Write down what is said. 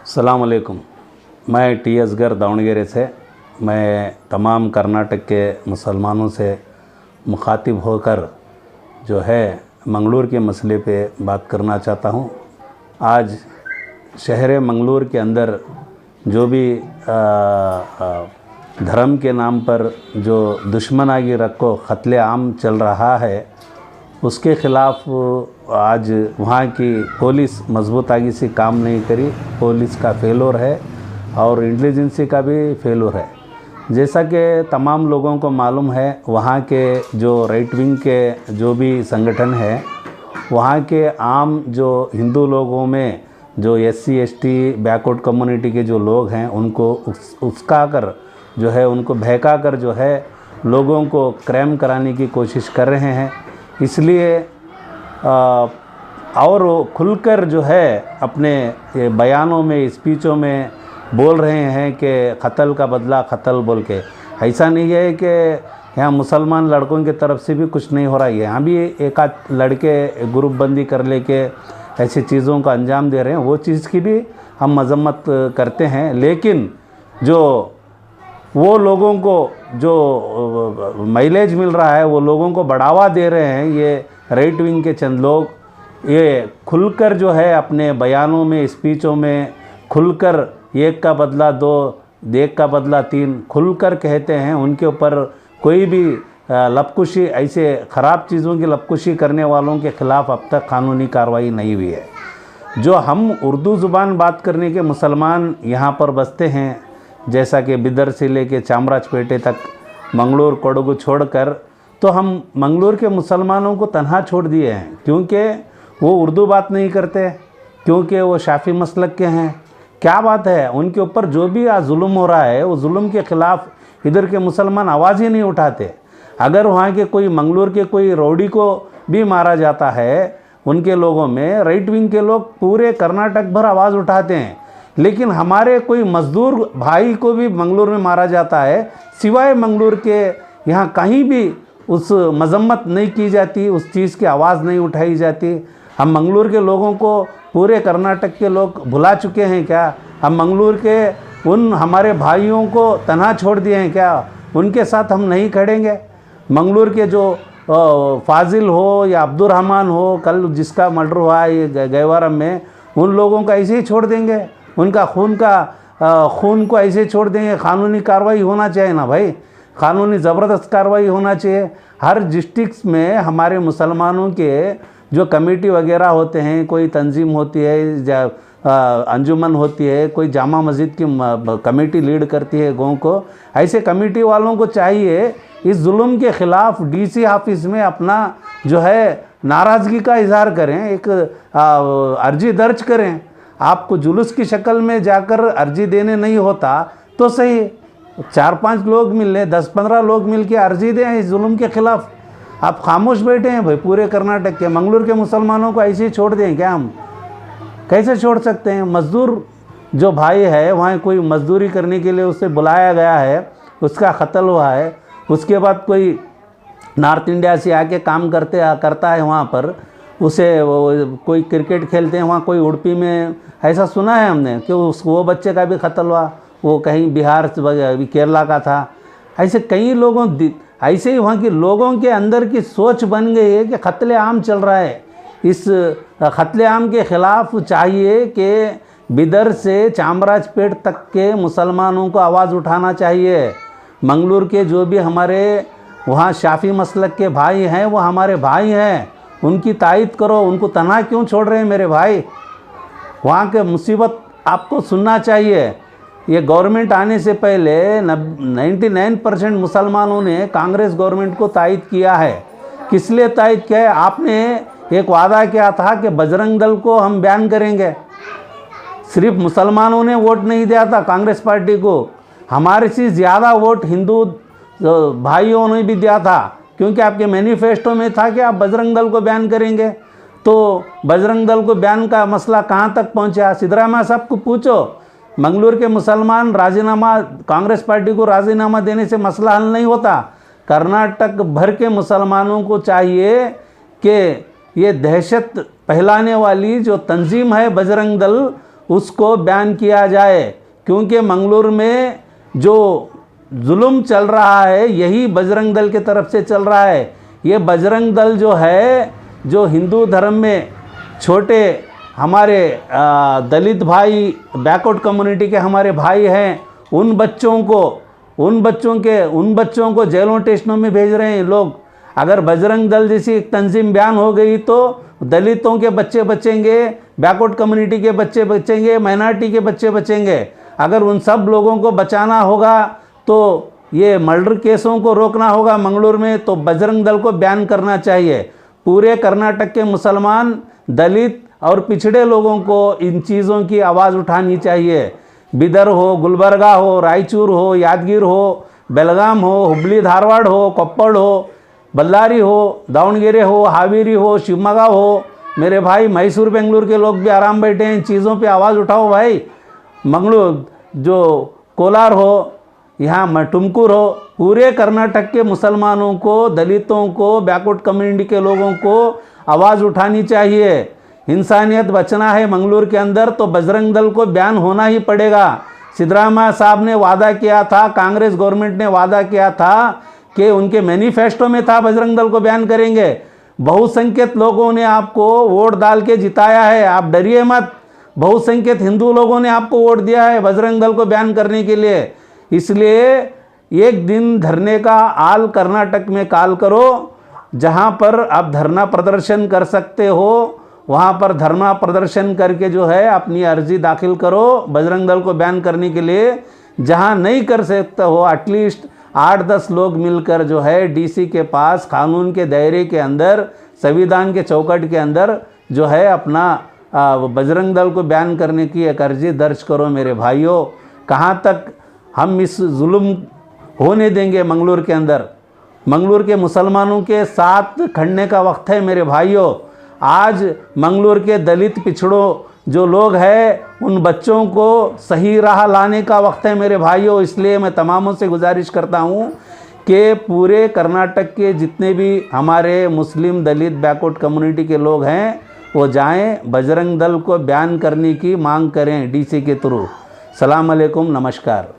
अस्सलाम वालेकुम। मैं टी असगर दावणगेरे से मैं तमाम कर्नाटक के मुसलमानों से मुखातिब होकर जो है मंगलूर के मसले पे बात करना चाहता हूँ। आज शहर मंगलूर के अंदर जो भी धर्म के नाम पर जो दुश्मनागी रखो कत्ले आम चल रहा है, उसके ख़िलाफ़ आज वहाँ की पुलिस मजबूतागी से काम नहीं करी। पुलिस का फेलोर है और इंटेलिजेंसी का भी फेलोर है। जैसा कि तमाम लोगों को मालूम है, वहाँ के जो राइट विंग के जो भी संगठन है, वहाँ के आम जो हिंदू लोगों में जो SC ST बैकवर्ड कम्युनिटी के जो लोग हैं, उनको उकसा कर जो है, उनको बहका कर जो है लोगों को क्राइम कराने की कोशिश कर रहे हैं। इसलिए और खुलकर जो है अपने बयानों में, स्पीचों में बोल रहे हैं कि कत्ल का बदला कत्ल बोल के। ऐसा नहीं है कि यहाँ मुसलमान लड़कों की तरफ से भी कुछ नहीं हो रहा है। यहाँ भी एक आध लड़के ग्रुप बंदी कर लेके ऐसी चीज़ों का अंजाम दे रहे हैं, वो चीज़ की भी हम मजम्मत करते हैं। लेकिन जो वो लोगों को जो माइलेज मिल रहा है, वो लोगों को बढ़ावा दे रहे हैं ये राइट विंग के चंद लोग। ये खुलकर जो है अपने बयानों में, स्पीचों में खुलकर एक का बदला दो, एक का बदला तीन खुलकर कहते हैं। उनके ऊपर कोई भी लपकुशी, ऐसे ख़राब चीज़ों की लपकुशी करने वालों के ख़िलाफ़ अब तक कानूनी कार्रवाई नहीं हुई है। जो हम उर्दू ज़ुबान बात करने के मुसलमान यहाँ पर बसते हैं, जैसा कि बिदर से लेके चामराजपेटे तक मंगलूर कोडगु छोड़कर, तो हम मंगलूर के मुसलमानों को तन्हा छोड़ दिए हैं, क्योंकि वो उर्दू बात नहीं करते, क्योंकि वो शाफ़ी मसलक के हैं। क्या बात है, उनके ऊपर जो भी आज जुल्म हो रहा है, वो जुल्म के ख़िलाफ़ इधर के मुसलमान आवाज़ ही नहीं उठाते। अगर वहाँ के कोई मंगलूर के कोई रौडी को भी मारा जाता है, उनके लोगों में राइट विंग के लोग पूरे कर्नाटक भर आवाज़ उठाते हैं। लेकिन हमारे कोई मज़दूर भाई को भी मंगलूर में मारा जाता है, सिवाय मंगलूर के यहाँ कहीं भी उस मजम्मत नहीं की जाती, उस चीज़ की आवाज़ नहीं उठाई जाती। हम मंगलूर के लोगों को पूरे कर्नाटक के लोग भुला चुके हैं क्या? हम मंगलूर के उन हमारे भाइयों को तन्हा छोड़ दिए हैं क्या? उनके साथ हम नहीं खड़ेंगे। मंगलूर के जो फाजिल हो या अब्दुलरहमान हो, कल जिसका मर्डर हुआ है ये गयवारम में, उन लोगों का ऐसे ही छोड़ देंगे? उनका खून को ऐसे छोड़ देंगे? कानूनी कार्रवाई होना चाहिए ना भाई, कानूनी ज़बरदस्त कार्रवाई होना चाहिए। हर डिस्ट्रिक्ट में हमारे मुसलमानों के जो कमेटी वगैरह होते हैं, कोई तंजीम होती है, अंजुमन होती है, कोई जामा मस्जिद की कमेटी लीड करती है गाँव को, ऐसे कमेटी वालों को चाहिए इस जुल्म के ख़िलाफ़ DC ऑफिस में अपना जो है नाराज़गी का इजहार करें, एक अर्जी दर्ज करें। आपको जुलूस की शक्ल में जाकर अर्जी देने नहीं होता तो सही, 4-5 लोग मिल लें, 10-15 लोग मिल के अर्जी दें इस जुल्म के ख़िलाफ़। आप खामोश बैठे हैं भाई। पूरे कर्नाटक के मंगलूर के मुसलमानों को ऐसे ही छोड़ दें क्या? हम कैसे छोड़ सकते हैं? मज़दूर जो भाई है, वहाँ कोई मज़दूरी करने के लिए उसे बुलाया गया है, उसका कत्ल हुआ है, उसके बाद कोई नॉर्थ इंडिया से आके काम करता है वहाँ पर, उसे कोई क्रिकेट खेलते हैं वहाँ, कोई उड़पी में, ऐसा सुना है हमने कि वो बच्चे का भी कत्ल हुआ, वो कहीं बिहार केरला का था। ऐसे कई लोगों, ऐसे ही वहाँ के लोगों के अंदर की सोच बन गई है कि कत्ले आम चल रहा है। इस कत्ले आम के ख़िलाफ़ चाहिए कि बिदर से चामराजपेट तक के मुसलमानों को आवाज़ उठाना चाहिए। मंगलूर के जो भी हमारे वहाँ शाफ़ी मसलक के भाई हैं, वो हमारे भाई हैं, उनकी तायद करो। उनको तन्हा क्यों छोड़ रहे हैं मेरे भाई? वहाँ के मुसीबत आपको सुनना चाहिए। ये गवर्नमेंट आने से पहले 99% मुसलमानों ने कांग्रेस गवर्नमेंट को तायद किया है। किस लिए तायद किया है? आपने एक वादा किया था कि बजरंग दल को हम बैन करेंगे। सिर्फ मुसलमानों ने वोट नहीं दिया था कांग्रेस पार्टी को, हमारे से ज़्यादा वोट हिंदू भाइयों ने भी दिया था, क्योंकि आपके मैनिफेस्टो में था कि आप बजरंग दल को बैन करेंगे। तो बजरंग दल को बैन का मसला कहाँ तक पहुँचा? सिद्धरामैया साहब को पूछो। मंगलूर के मुसलमान राजीनामा, कांग्रेस पार्टी को राजीनामा देने से मसला हल नहीं होता। कर्नाटक भर के मुसलमानों को चाहिए कि ये दहशत फैलाने वाली जो तंजीम है बजरंग दल, उसको बैन किया जाए, क्योंकि मंगलुरु में जो जुल्म चल रहा है यही बजरंग दल की तरफ से चल रहा है। ये बजरंग दल जो है, जो हिंदू धर्म में छोटे हमारे दलित भाई, बैकवर्ड कम्युनिटी के हमारे भाई हैं, उन बच्चों को जेलों स्टेशनों में भेज रहे हैं लोग। अगर बजरंग दल जैसी एक तंजीम बयान हो गई तो दलितों के बच्चे बचेंगे, बैकवर्ड कम्युनिटी के बच्चे बचेंगे, माइनॉरिटी के बच्चे बचेंगे। अगर उन सब लोगों को बचाना होगा तो ये मर्डर केसों को रोकना होगा मंगलुरु में, तो बजरंग दल को बैन करना चाहिए। पूरे कर्नाटक के मुसलमान, दलित और पिछड़े लोगों को इन चीज़ों की आवाज़ उठानी चाहिए। बिदर हो, गुलबर्गा हो, रायचूर हो, यादगीर हो, बेलगाम हो, हुबली धारवाड़ हो, कोप्पड़ हो, बल्लारी हो, दावणगेरे हो, हावेरी हो, शिवमोगा हो, मेरे भाई मैसूर बेंगलुरु के लोग भी आराम बैठे हैं, इन चीज़ों पे आवाज़ उठाओ भाई। मंगलुरु जो कोलार हो, यहाँ टुमकुर हो, पूरे कर्नाटक के मुसलमानों को, दलितों को, बैकवर्ड कम्युनिटी के लोगों को आवाज़ उठानी चाहिए। इंसानियत बचना है मंगलुरु के अंदर तो बजरंग दल को बैन होना ही पड़ेगा। सिद्धरामैया साहब ने वादा किया था, कांग्रेस गवर्नमेंट ने वादा किया था कि उनके मैनिफेस्टो में था बजरंग दल को बैन करेंगे। बहुसंख्यक लोगों ने आपको वोट डाल के जिताया है, आप डरिए मत। बहुसंख्यक हिंदू लोगों ने आपको वोट दिया है बजरंग दल को बैन करने के लिए। इसलिए एक दिन धरने का आल कर्नाटक में काल करो, जहां पर आप धरना प्रदर्शन कर सकते हो वहां पर धरना प्रदर्शन करके जो है अपनी अर्जी दाखिल करो बजरंग दल को बैन करने के लिए। जहां नहीं कर सकते हो, एटलीस्ट 8-10 लोग मिलकर जो है डीसी के पास कानून के दायरे के अंदर, संविधान के चौकट के अंदर जो है अपना बजरंग दल को बैन करने की एक अर्जी दर्ज करो मेरे भाइयों। कहाँ तक हम इस जुल्म होने देंगे मंगलुरु के अंदर? मंगलुरु के मुसलमानों के साथ खड़ने का वक्त है मेरे भाइयों। आज मंगलुरु के दलित पिछड़ों जो लोग हैं उन बच्चों को सही राह लाने का वक्त है मेरे भाइयों। इसलिए मैं तमामों से गुजारिश करता हूँ कि पूरे कर्नाटक के जितने भी हमारे मुस्लिम, दलित, बैकवर्ड कम्युनिटी के लोग हैं वो जाएं, बजरंग दल को बैन करने की मांग करें डीसी के थ्रू। सलाम अलैकुम, नमस्कार।